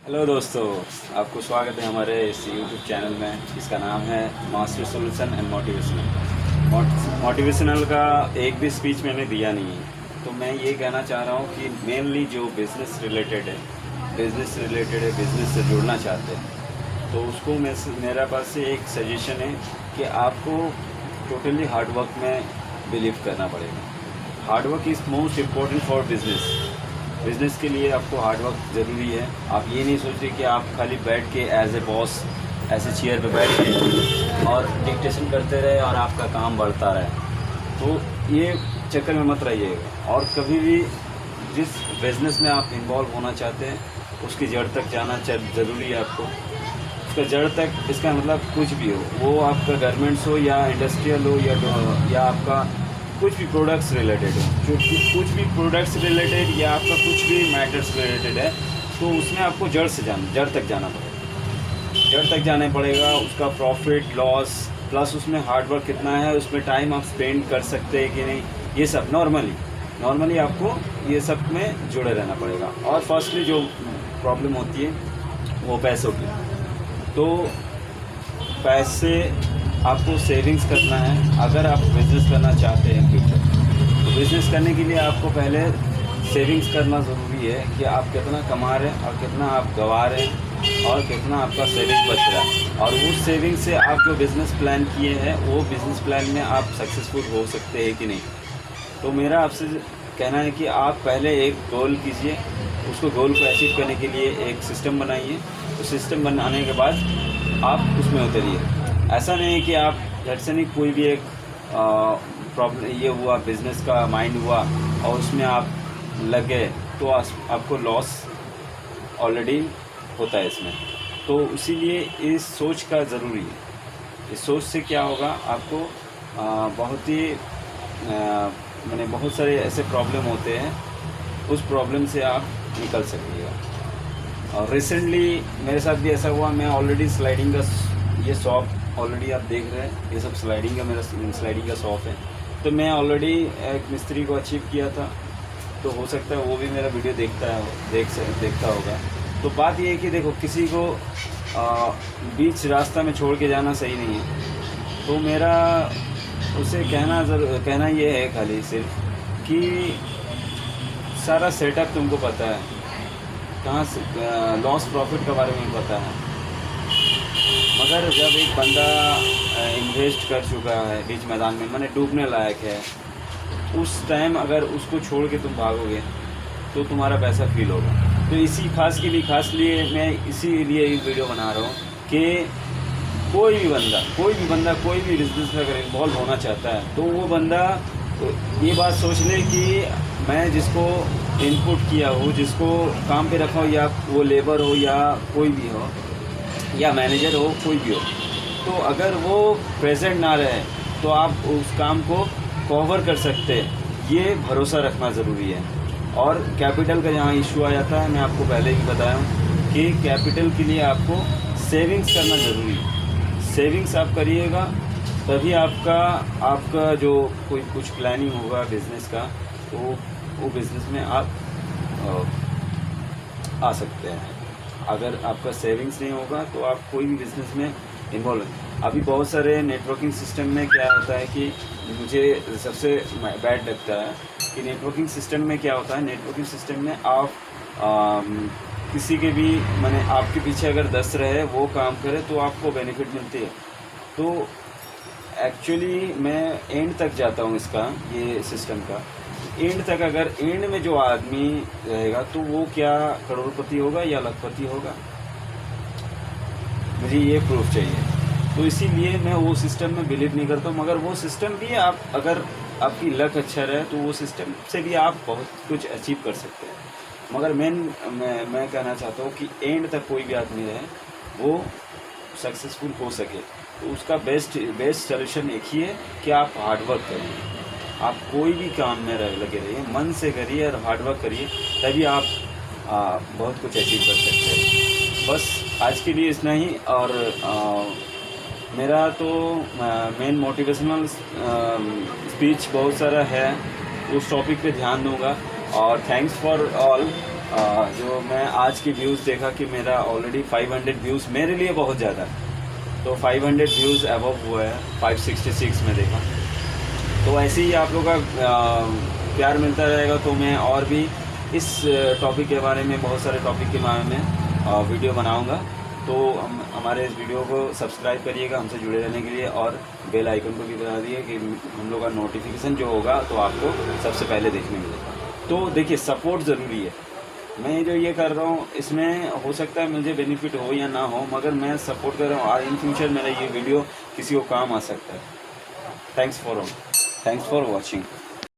Hello दोस्तों, आपको स्वागत है हमारे इस यूट्यूब चैनल में। इसका नाम है master solution and motivational. Motivational का एक भी स्पीच मैंने दिया नहीं है, तो मैं ये कहना चाह रहा हूँ कि मेनली जो बिज़नेस रिलेटेड है, बिज़नेस से जुड़ना चाहते हैं, तो उसको मेरा पास से एक सजेशन है कि आपको टोटली हार्डवर्क में बिलीव करना पड़ेगा। Hard work is most important for business के लिए आपको हार्डवर्क ज़रूरी है। आप ये नहीं सोचिए कि आप खाली बैठ के एज ए बॉस ऐसे चेयर पे बैठ के और डिक्टेशन करते रहे और आपका काम बढ़ता रहे, तो ये चक्कर में मत रहिएगा। और कभी भी जिस बिज़नेस में आप इन्वॉल्व होना चाहते हैं उसकी जड़ तक जाना ज़रूरी है आपको। उसका जड़ तक, इसका मतलब कुछ भी हो, वो आपका गारमेंट्स हो या इंडस्ट्रियल हो या आपका कुछ भी प्रोडक्ट्स रिलेटेड हो, जो कुछ भी प्रोडक्ट्स रिलेटेड या आपका कुछ भी मैटर्स रिलेटेड है, तो उसमें आपको जड़ तक जाना पड़ेगा। जड़ तक जाना पड़ेगा, उसका प्रॉफिट लॉस प्लस उसमें हार्डवर्क कितना है, उसमें टाइम आप स्पेंड कर सकते हैं कि नहीं, ये सब नॉर्मली आपको ये सब में जुड़े रहना पड़ेगा। और फर्स्टली जो प्रॉब्लम होती है वो पैसों की। तो पैसे आपको सेविंग्स करना है अगर आप बिज़नेस करना चाहते हैं फ्यूचर। तो बिज़नेस करने के लिए आपको पहले सेविंग्स करना ज़रूरी है कि आप कितना कमा रहे हैं और कितना आप गंवा रहे हैं और कितना आपका सेविंग बच रहा है। और उस सेविंग से आप जो बिज़नेस प्लान किए हैं वो बिज़नेस प्लान में आप सक्सेसफुल हो सकते हैं कि नहीं। तो मेरा आपसे कहना है कि आप पहले एक गोल कीजिए, उसको गोल को अचीव करने के लिए एक सिस्टम बनाइए। तो सिस्टम बनाने के बाद आप उसमें उतरिए। ऐसा नहीं है कि आप झट से नहीं, कोई भी एक प्रॉब्लम ये हुआ, बिज़नेस का माइंड हुआ और उसमें आप लग गए तो आपको लॉस ऑलरेडी होता है इसमें। तो इसीलिए इस सोच का ज़रूरी है। इस सोच से क्या होगा, आपको बहुत ही मैंने बहुत सारे ऐसे प्रॉब्लम होते हैं, उस प्रॉब्लम से आप निकल सकिएगा। और रिसेंटली मेरे साथ भी ऐसा हुआ। मैं ऑलरेडी स्लाइडिंग का ये शॉप ऑलरेडी आप देख रहे हैं, ये सब स्लाइडिंग का मेरा स्लाइडिंग का शॉप है। तो मैं ऑलरेडी एक मिस्त्री को अचीव किया था, तो हो सकता है वो भी मेरा वीडियो देखता होगा। तो बात ये है कि देखो, किसी को बीच रास्ता में छोड़ के जाना सही नहीं है। तो मेरा उसे कहना ये है खाली सिर्फ कि सारा सेटअप तुमको पता है, कहाँ से लॉस प्रॉफिट के बारे में पता है, मगर जब एक बंदा इन्वेस्ट कर चुका है बीच मैदान में, माने डूबने लायक है, उस टाइम अगर उसको छोड़ के तुम भागोगे तो तुम्हारा पैसा फील होगा। तो इसी लिए मैं इसीलिए ये वीडियो बना रहा हूँ कि कोई भी बंदा कोई भी बिजनेस में अगर इन्वॉल्व होना चाहता है तो वो बंदा तो ये बात सोच ले कि मैं जिसको इनपुट किया हो, जिसको काम पे रखा हो, या वो लेबर हो या कोई भी हो या मैनेजर हो, कोई भी हो, तो अगर वो प्रेजेंट ना रहे तो आप उस काम को कवर कर सकते हैं, ये भरोसा रखना ज़रूरी है। और कैपिटल का जहाँ इशू आ जाता है, मैं आपको पहले ही बताया हूँ कि कैपिटल के लिए आपको सेविंग्स करना ज़रूरी है। सेविंग्स आप करिएगा तभी आपका जो कोई कुछ प्लानिंग होगा बिज़नेस का, तो वो बिज़नेस में आप आ सकते हैं। अगर आपका सेविंग्स नहीं होगा तो आप कोई भी बिज़नेस में इन्वॉल्व। अभी बहुत सारे नेटवर्किंग सिस्टम में क्या होता है कि मुझे सबसे बैड लगता है कि नेटवर्किंग सिस्टम में क्या होता है, नेटवर्किंग सिस्टम में आप किसी के भी माने आपके पीछे अगर 10 रहे वो काम करे तो आपको बेनिफिट मिलती है। तो एक्चुअली मैं एंड तक जाता हूँ इसका, ये सिस्टम का एंड तक। अगर एंड में जो आदमी रहेगा तो वो क्या करोड़पति होगा या लखपति होगा, मुझे ये प्रूफ चाहिए। तो इसीलिए मैं वो सिस्टम में बिलीव नहीं करता हूँ। मगर वो सिस्टम भी आप, अगर आपकी लक अच्छा रहे तो वो सिस्टम से भी आप बहुत कुछ अचीव कर सकते हैं। मगर मैं कहना चाहता हूँ कि एंड तक कोई भी आदमी रहे वो सक्सेसफुल हो सके, तो उसका बेस्ट सोल्यूशन एक ही है कि आप हार्डवर्क करिए। आप कोई भी काम में लगे रहिए, मन से करिए और हार्डवर्क करिए, तभी आप बहुत कुछ अचीव कर सकते हैं। बस आज के लिए इतना ही। और मेरा तो मेन मोटिवेशनल स्पीच बहुत सारा है, उस टॉपिक पे ध्यान दूंगा। और थैंक्स फॉर ऑल जो मैं आज की व्यूज़ देखा कि मेरा ऑलरेडी 500 व्यूज़ मेरे लिए बहुत ज़्यादा है, तो 500 व्यूज़ अबव हुआ है, 566 में देखा। तो ऐसे ही आप लोगों का प्यार मिलता रहेगा तो मैं और भी इस टॉपिक के बारे में, बहुत सारे टॉपिक के बारे में वीडियो बनाऊंगा। तो हमारे इस वीडियो को सब्सक्राइब करिएगा हमसे जुड़े रहने के लिए, और बेल आइकन को भी बता दिए कि हम लोग का नोटिफिकेशन जो होगा तो आपको सबसे पहले देखने मिलेगा। तो देखिए, सपोर्ट ज़रूरी है। मैं जो ये कर रहा हूँ इसमें हो सकता है मुझे बेनिफिट हो या ना हो, मगर मैं सपोर्ट कर रहा हूँ और इन फ्यूचर मेरा ये वीडियो किसी को काम आ सकता है। Thanks for watching.